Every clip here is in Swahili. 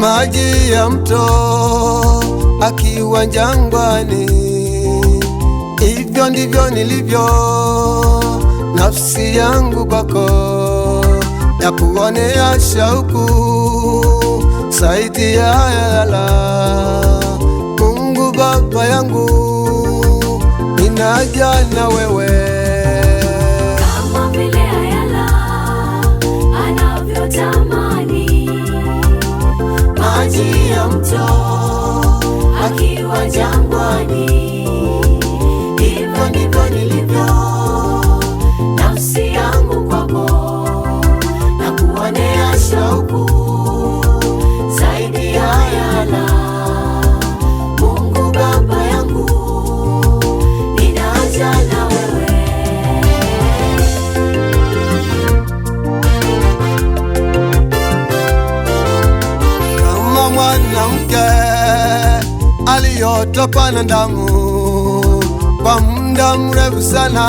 maji ya mto akiwa jangwani. Hivyo ndivyo nilivyo, nafsi yangu kwako ya kuonea shauku zaidi ya yala. Mungu Baba yangu, ninaja na wewe kama vile ayala anavyotamani maji ya mto akiwa jangwani. Hivyo ndivyo nilivyo, nafsi yangu kwako na kuonea shauku zaidi ya ayala. Mungu Baba yangu, ninaja na wewe kama mwanamke aliyotokwa na damu kwa muda mrefu sana,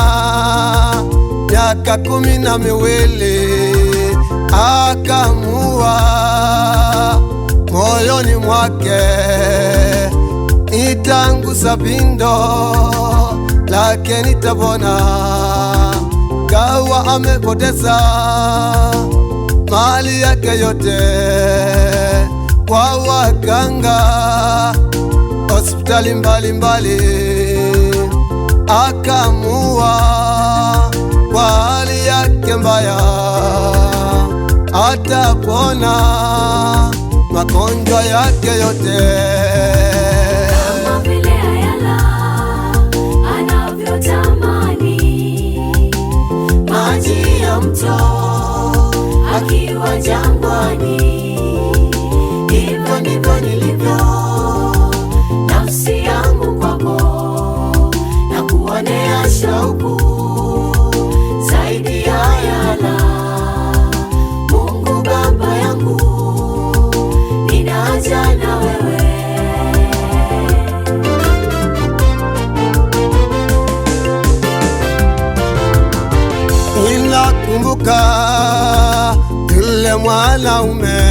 miaka 12, akamua moyoni mwake, nitangusa pindo lake nitapona. Kawa amepoteza mali yake yote kwa waganga hospitali mbalimbali, akamua kwa hali yake mbaya, atapona magonjwa yake yote. kama vile ayala anavyotamani maji ya mto akiwa jangwani. Hivyo ndivyo nilivyo, nafsi yangu kwako na kuonea shauku zaidi ya ayala. Mungu Baba yangu, ninaja na wewe Ninakumbuka yule mwanaume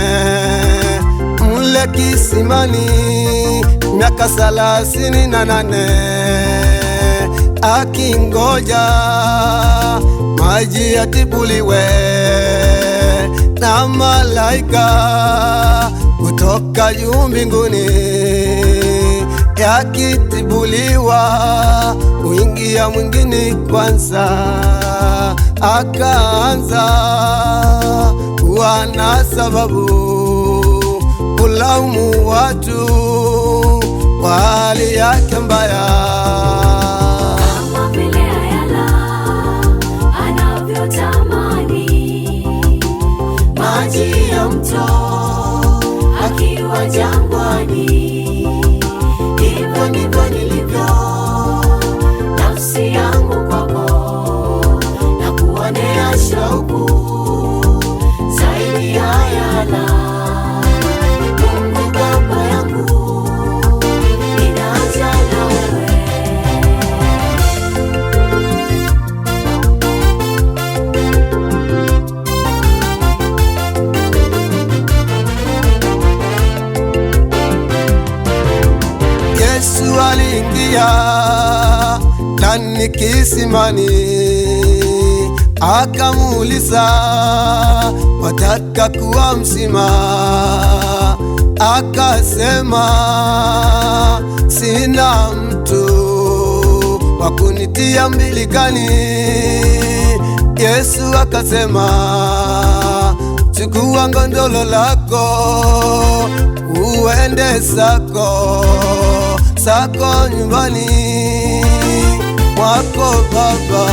mule kisimani, miaka 38, akingoja maji yatibuliwe na malaika kutoka juu mbinguni. Yakitibuliwa kuingia mwingine kwanza, akaanza kuwa na sababu kulaumu watu kwa hali yake mbaya. kama vile ayala anavyotamani maji ya mto akiwa jangwani. Hivyo ndivyo nilivyo, nafsi yangu kwako na kuonea shauku zaidi ya ayala. Mungu Baba yangu, ninaja na wewe Yesu aliingia ndani kisimani, akamuuliza wataka kuwa mzima? Akasema sina mtu wa kunitia mbilikani. Yesu akasema chukua gondolo lako uende sako nyumbani mwako baba.